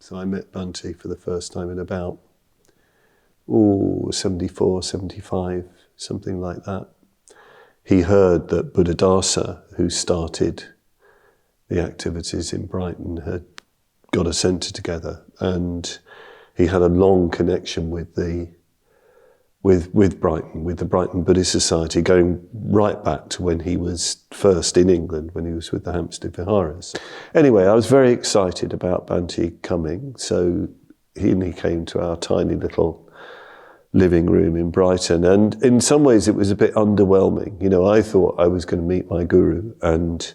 So I met Bhante for the first time in about, 74, 75, something like that. He heard that Buddhadasa, who started the activities in Brighton, had got a centre together, and he had a long connection with Brighton, with the Brighton Buddhist Society, going right back to when he was first in England, when he was with the Hampstead Viharas. Anyway, I was very excited about Bhante coming, so he came to our tiny little living room in Brighton, and in some ways it was a bit underwhelming. You know, I thought I was going to meet my guru and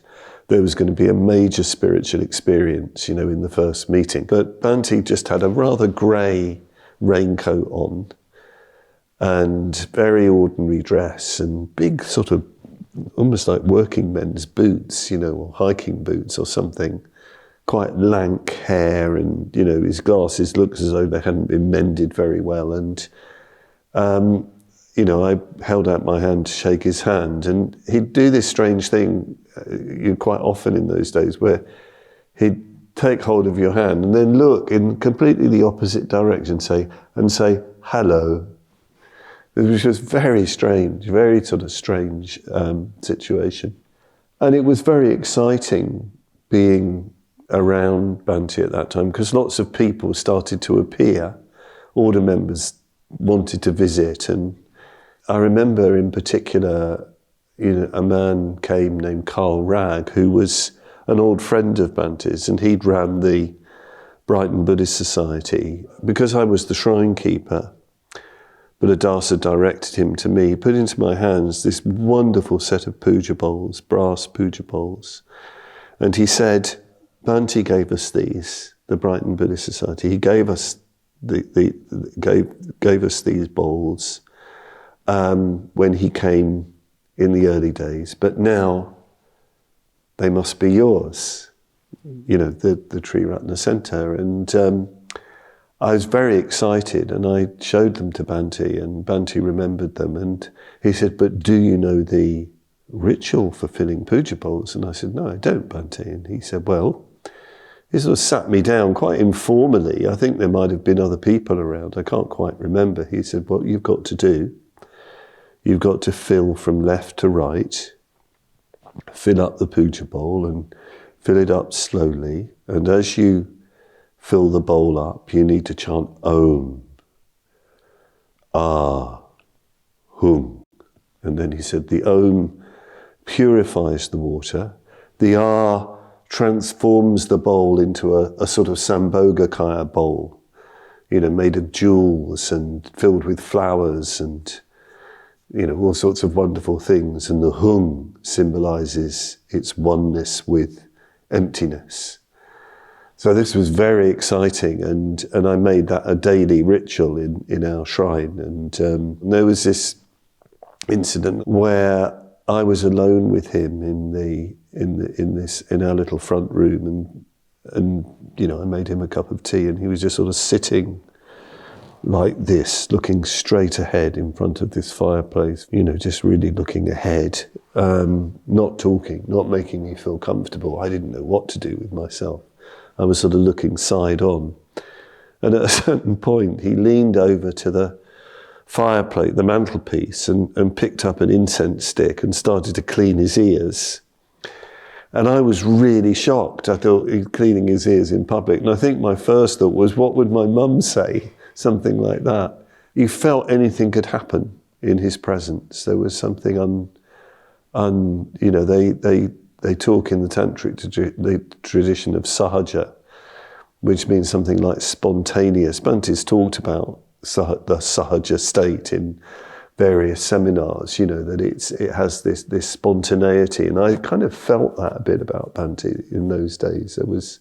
there was going to be a major spiritual experience, you know, in the first meeting. But Bhante just had a rather grey raincoat on and very ordinary dress and big sort of almost like working men's boots, you know, or hiking boots or something. Quite lank hair, and, you know, his glasses looked as though they hadn't been mended very well. And, you know, I held out my hand to shake his hand, and he'd do this strange thing quite often in those days, where he'd take hold of your hand and then look in completely the opposite direction, say hello, which was very strange, very sort of strange situation. And it was very exciting being around Bhante at that time, because lots of people started to appear. Order members wanted to visit, and I remember in particular, you know, a man came named Carl Ragg, who was an old friend of Bhante's, and he'd ran the Brighton Buddhist Society. Because I was the shrine keeper, Buddhadasa directed him to me. He put into my hands this wonderful set of puja bowls, brass puja bowls, and he said, Bhante gave us these, the Brighton Buddhist Society. He gave us gave us these bowls when he came in the early days, but now they must be yours. You know, the Triratna Centre. And I was very excited, and I showed them to Bhante, and Bhante remembered them, and he said, but do you know the ritual for filling puja bowls? And I said, no, I don't, Bhante. And he said, well, he sort of sat me down quite informally. I think there might have been other people around. I can't quite remember. He said, what you've got to do, you've got to fill from left to right, fill up the puja bowl and fill it up slowly. And as you fill the bowl up, you need to chant Om, Ah, Hum. And then he said, the Om purifies the water. The Ah transforms the bowl into a sort of Sambhogakaya bowl, you know, made of jewels and filled with flowers and, you know, all sorts of wonderful things. And the Hum symbolizes its oneness with emptiness. So this was very exciting, and I made that a daily ritual in our shrine. And there was this incident where I was alone with him in our little front room, and you know, I made him a cup of tea, and he was just sort of sitting like this, looking straight ahead in front of this fireplace, you know, just really looking ahead, not talking, not making me feel comfortable. I didn't know what to do with myself. I was sort of looking side on. And at a certain point, he leaned over to the fireplace, the mantelpiece, and picked up an incense stick and started to clean his ears. And I was really shocked. I thought he's cleaning his ears in public. And I think my first thought was, what would my mum say? Something like that. You felt anything could happen in his presence. There was something you know, they talk in the tantric tradition of sahaja, which means something like spontaneous. Bhante's talked about the sahaja state in various seminars, you know, that it has this spontaneity. And I kind of felt that a bit about Bhante in those days. It was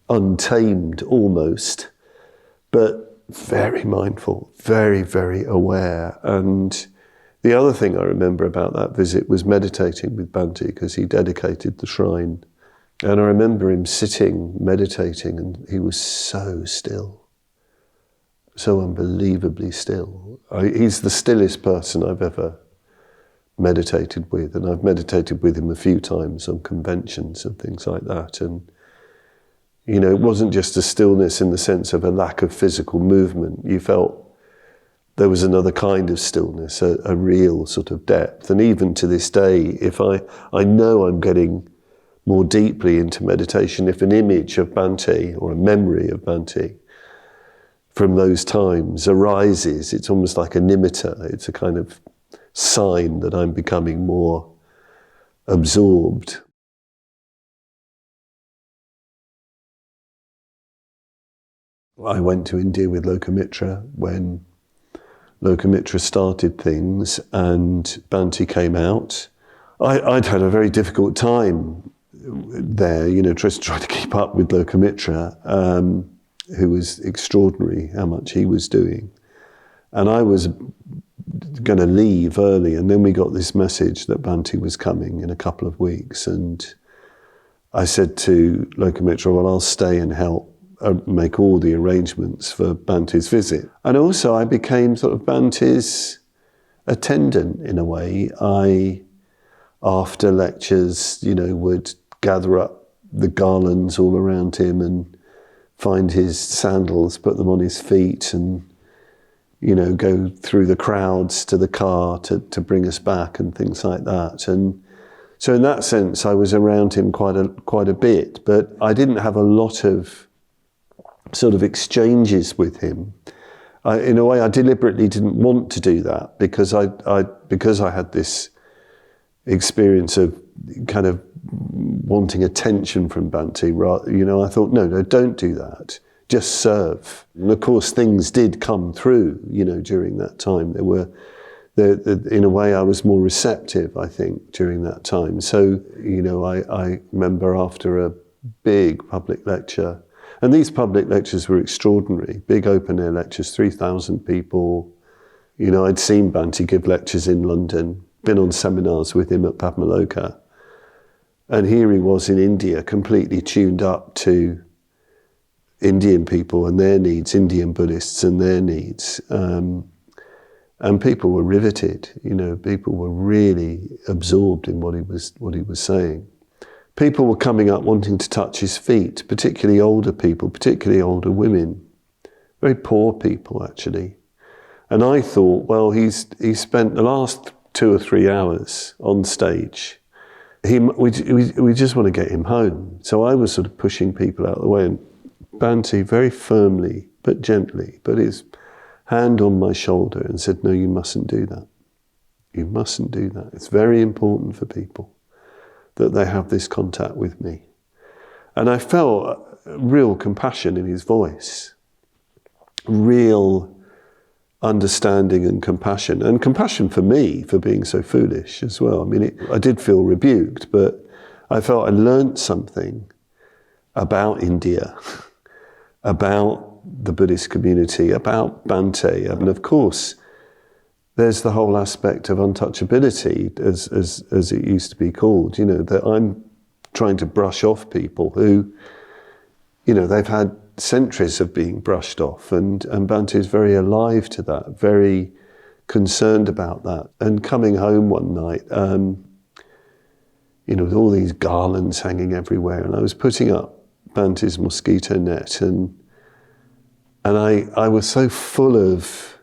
untamed almost, but very mindful, very, very aware. And the other thing I remember about that visit was meditating with Bhante, because he dedicated the shrine. And I remember him sitting, meditating, and he was so still, so unbelievably still. He's the stillest person I've ever meditated with, and I've meditated with him a few times on conventions and things like that. And, You know, it wasn't just a stillness in the sense of a lack of physical movement. You felt there was another kind of stillness, a real sort of depth. And even to this day, if I know I'm getting more deeply into meditation, if an image of Bhante or a memory of Bhante from those times arises, it's almost like a nimitta. It's a kind of sign that I'm becoming more absorbed. I went to India with Lokamitra when Lokamitra started things and Bhante came out. I'd had a very difficult time there, you know, just trying to keep up with Lokamitra, who was extraordinary how much he was doing. And I was going to leave early, and then we got this message that Bhante was coming in a couple of weeks, and I said to Lokamitra, well, I'll stay and help make all the arrangements for Bhante's visit. And also I became sort of Bhante's attendant in a way. I, after lectures, you know, would gather up the garlands all around him and find his sandals, put them on his feet, and, you know, go through the crowds to the car to bring us back and things like that. And so in that sense, I was around him quite a bit, but I didn't have a lot of sort of exchanges with him. In a way, I deliberately didn't want to do that because I had this experience of kind of wanting attention from Bhante. You know, I thought, no, don't do that. Just serve. And of course, things did come through, you know, during that time. In a way, I was more receptive, I think, during that time. So, you know, I remember after a big public lecture, and these public lectures were extraordinary, big open-air lectures, 3,000 people. You know, I'd seen Bhante give lectures in London, been on seminars with him at Padmavajra. And here he was in India, completely tuned up to Indian people and their needs, Indian Buddhists and their needs. And people were riveted, you know, people were really absorbed in what he was saying. People were coming up wanting to touch his feet, particularly older people, particularly older women, very poor people actually. And I thought, well, he spent the last 2 or 3 hours on stage. We just want to get him home. So I was sort of pushing people out of the way, and Bhante very firmly but gently put his hand on my shoulder and said, no, you mustn't do that. You mustn't do that. It's very important for people that they have this contact with me. And I felt real compassion in his voice, real understanding and compassion for me for being so foolish as well. I mean, I did feel rebuked, but I felt I learnt something about India, about the Buddhist community, about Bhante, and of course, there's the whole aspect of untouchability, as it used to be called, you know, that I'm trying to brush off people who, you know, they've had centuries of being brushed off, and Bhante is very alive to that, very concerned about that. And coming home one night, you know, with all these garlands hanging everywhere, and I was putting up Bhante's mosquito net, and I was so full of,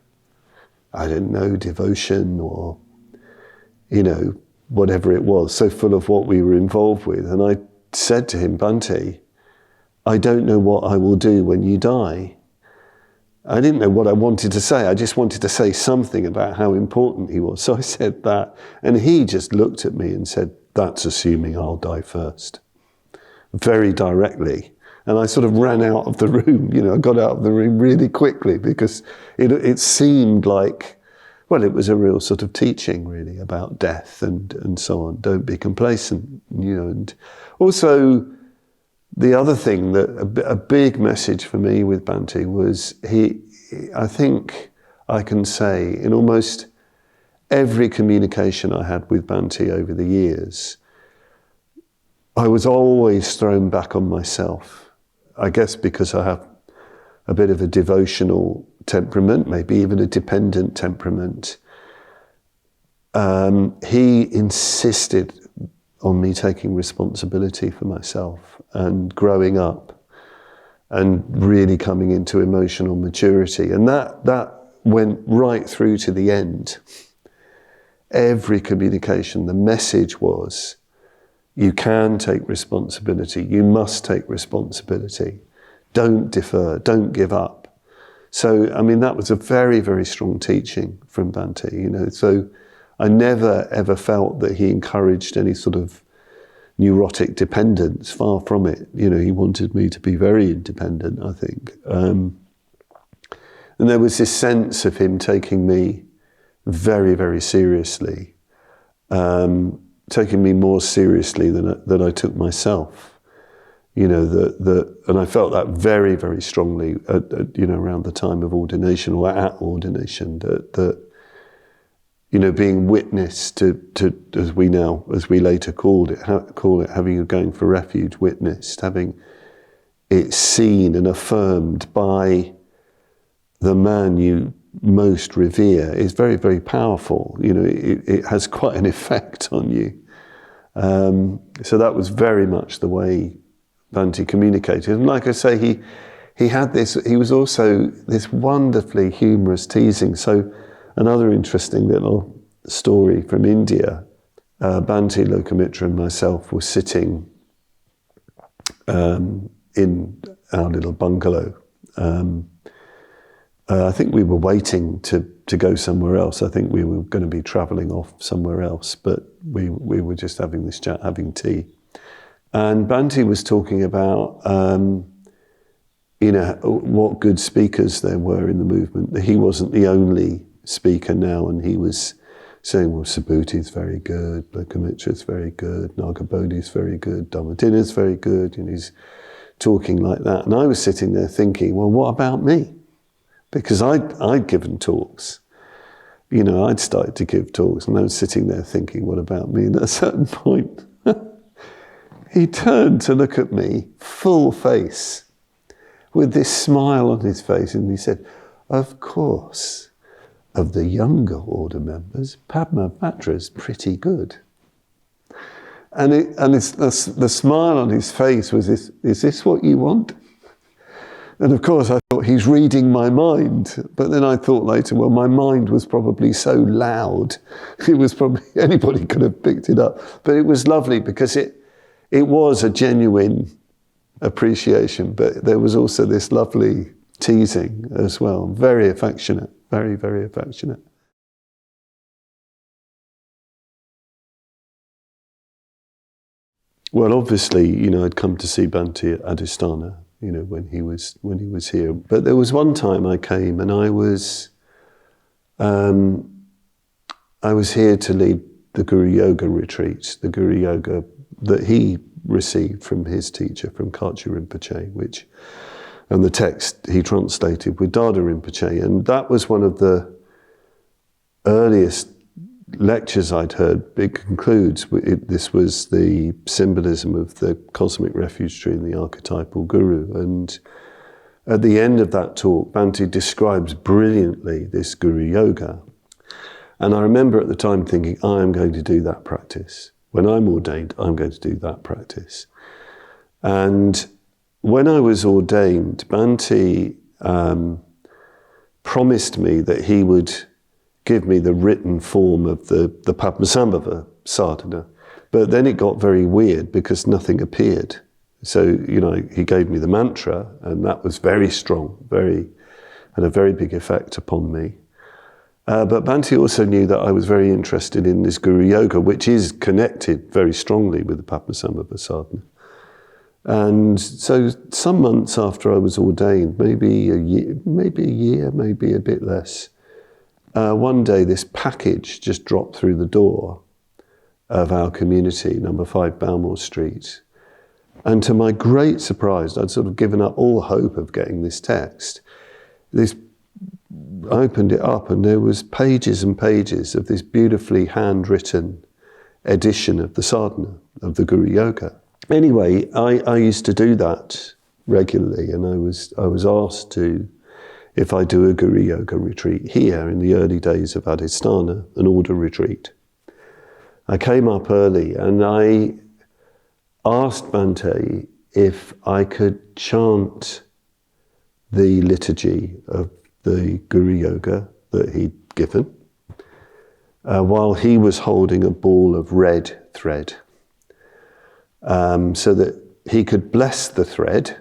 I don't know, devotion or, you know, whatever it was, so full of what we were involved with. And I said to him, Bhante, I don't know what I will do when you die. I didn't know what I wanted to say. I just wanted to say something about how important he was. So I said that, and he just looked at me and said, that's assuming I'll die first. Very directly. And I sort of ran out of the room, you know, I got out of the room really quickly because it seemed like, well, it was a real sort of teaching really about death and so on. Don't be complacent, you know. And also the other thing, that a big message for me with Bhante was I think I can say in almost every communication I had with Bhante over the years, I was always thrown back on myself. I guess because I have a bit of a devotional temperament, maybe even a dependent temperament. He insisted on me taking responsibility for myself and growing up and really coming into emotional maturity. And that went right through to the end. Every communication, the message was, you can take responsibility, you must take responsibility. Don't defer, don't give up. So, I mean, that was a very, very strong teaching from Bhante, you know. So I never, ever felt that he encouraged any sort of neurotic dependence, far from it. You know, he wanted me to be very independent, I think. And there was this sense of him taking me very, very seriously, taking me more seriously than I took myself. You know, and I felt that very, very strongly you know, around the time of ordination, or at ordination, that you know, being witness to as we later call it, having a going for refuge witnessed, having it seen and affirmed by the man you most revere is very, very powerful. You know, it has quite an effect on you. So that was very much the way Bhante communicated. And like I say, he had this, he was also this wonderfully humorous teasing. So another interesting little story from India, Bhante, Lokamitra and myself were sitting in our little bungalow. I think we were waiting to go somewhere else. I think we were going to be travelling off somewhere else, but we were just having this chat, having tea. And Bhante was talking about, you know, what good speakers there were in the movement. That he wasn't the only speaker now, and he was saying, well, Subhuti's very good, Lokamitra's very good, Nagabodhi's very good, Dhammadinna's very good, and he's talking like that. And I was sitting there thinking, well, what about me? Because I'd given talks. You know, I'd started to give talks, and I was sitting there thinking, what about me? And at a certain point, he turned to look at me, full face, with this smile on his face, and he said, of course, of the younger order members, Padmavajra's pretty good. And the smile on his face was this, is this what you want? And of course I thought, he's reading my mind. But then I thought later, well, my mind was probably so loud, it was probably, anybody could have picked it up. But it was lovely because it was a genuine appreciation, but there was also this lovely teasing as well. Very affectionate, very, very affectionate. Well, obviously, you know, I'd come to see Bhante at Adhisthana, you know, when he was here. But there was one time I came, and I was here to lead the Guru Yoga retreat, the Guru Yoga that he received from his teacher, from Khatri Rinpoche, and the text he translated with Dada Rinpoche. And that was one of the earliest lectures I'd heard. It concludes, this was the symbolism of the cosmic refuge tree and the archetypal guru. And at the end of that talk, Bhante describes brilliantly this Guru Yoga. And I remember at the time thinking, I am going to do that practice. When I'm ordained, I'm going to do that practice. And when I was ordained, Bhante promised me that he would give me the written form of the Padmasambhava sadhana. But then it got very weird because nothing appeared. So, you know, he gave me the mantra, and that was very strong, had a very big effect upon me. But Bhante also knew that I was very interested in this Guru Yoga, which is connected very strongly with the Padmasambhava sadhana. And so some months after I was ordained, maybe a year, maybe a bit less, one day this package just dropped through the door of our community, number 5 Balmore Street. And to my great surprise, I'd sort of given up all hope of getting this text. I opened it up, and there was pages and pages of this beautifully handwritten edition of the sadhana, of the Guru Yoga. Anyway, I used to do that regularly, and I was asked to, if I do a Guru Yoga retreat here in the early days of Adhisthana, an order retreat. I came up early, and I asked Bhante if I could chant the liturgy of the Guru Yoga that he'd given, while he was holding a ball of red thread, so that he could bless the thread,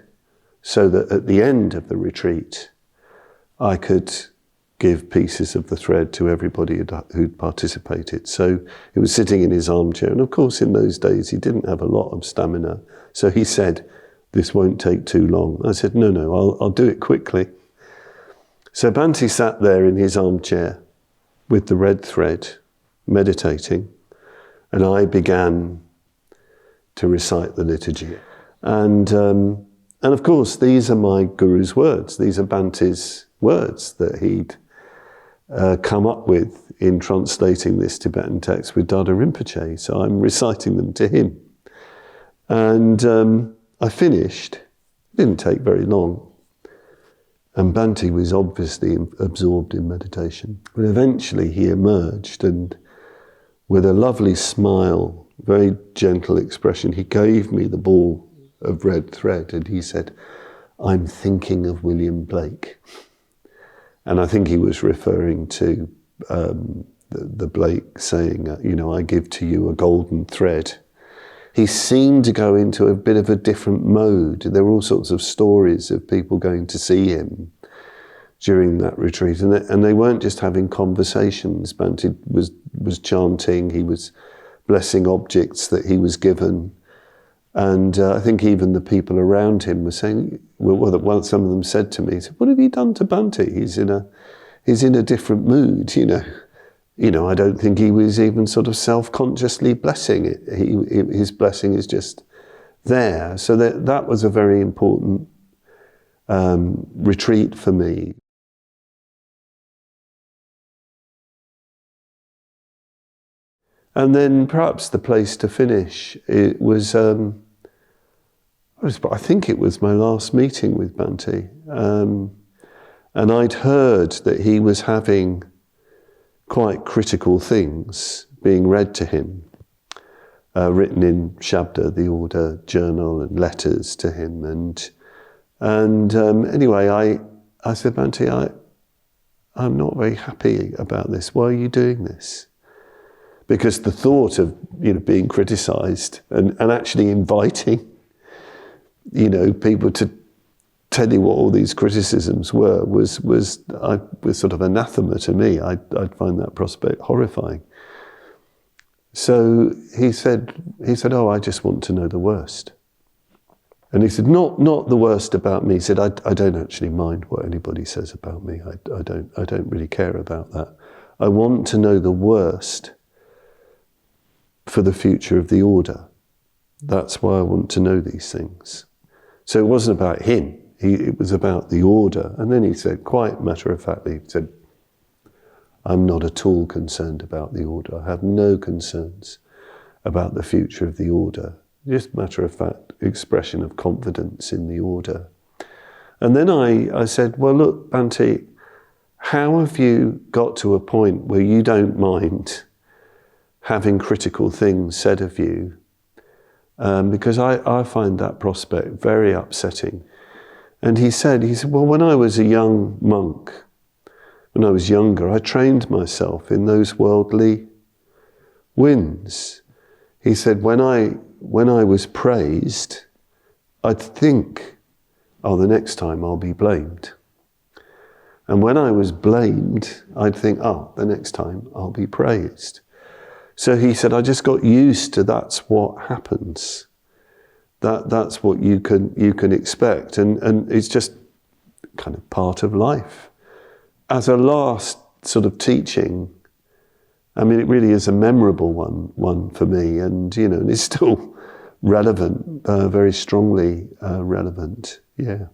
so that at the end of the retreat, I could give pieces of the thread to everybody who'd participated. So he was sitting in his armchair, and of course in those days he didn't have a lot of stamina. So he said, "This won't take too long." I said, no, I'll do it quickly. So Bhante sat there in his armchair with the red thread, meditating, and I began to recite the liturgy. And of course, these are my Guru's words. These are Bhante's words that he'd come up with in translating this Tibetan text with Dada Rinpoche. So I'm reciting them to him. And I finished. It didn't take very long. And Bhante was obviously absorbed in meditation. But eventually he emerged, and with a lovely smile, very gentle expression, he gave me the ball of red thread, and he said, "I'm thinking of William Blake." And I think he was referring to the Blake saying, "I give to you a golden thread." He seemed to go into a bit of a different mode. There were all sorts of stories of people going to see him during that retreat, and they weren't just having conversations. Bhante was chanting, he was blessing objects that he was given, and I think even the people around him were saying, well, some of them said to me, "What have you done to Bhante? He's in a different mood, I don't think he was even sort of self-consciously blessing it. His blessing is just there." So that was a very important retreat for me. And then perhaps the place to finish, it was, I think it was my last meeting with Bhante. And I'd heard that he was having quite critical things being read to him, written in Shabda, the order journal, and letters to him. And anyway, I said, "Bhante, I'm not very happy about this. Why are you doing this?" Because the thought of being criticised and actually inviting people to tell you what all these criticisms were was sort of anathema to me. I'd find that prospect horrifying. So he said, "Oh, I just want to know the worst." And he said, not the worst about me. He said, I don't actually mind what anybody says about me. I don't really care about that. I want to know the worst for the future of the order. That's why I want to know these things. So it wasn't about him. It was about the order. And then he said, quite matter-of-factly, he said, "I'm not at all concerned about the order. I have no concerns about the future of the order." Just matter-of-fact expression of confidence in the order. And then I said, "Well, look, Bhante, how have you got to a point where you don't mind having critical things said of you? Because I find that prospect very upsetting." And he said, "Well, when I was a young monk, when I was younger, I trained myself in those worldly winds." He said, when I was praised, I'd think, "Oh, the next time I'll be blamed." And when I was blamed, I'd think, "Oh, the next time I'll be praised." So he said, I just got used to that's what happens. That's what you can expect. And it's just kind of part of life. As a last sort of teaching, I mean, it really is a memorable one for me, and and it's still relevant, very strongly relevant. Yeah.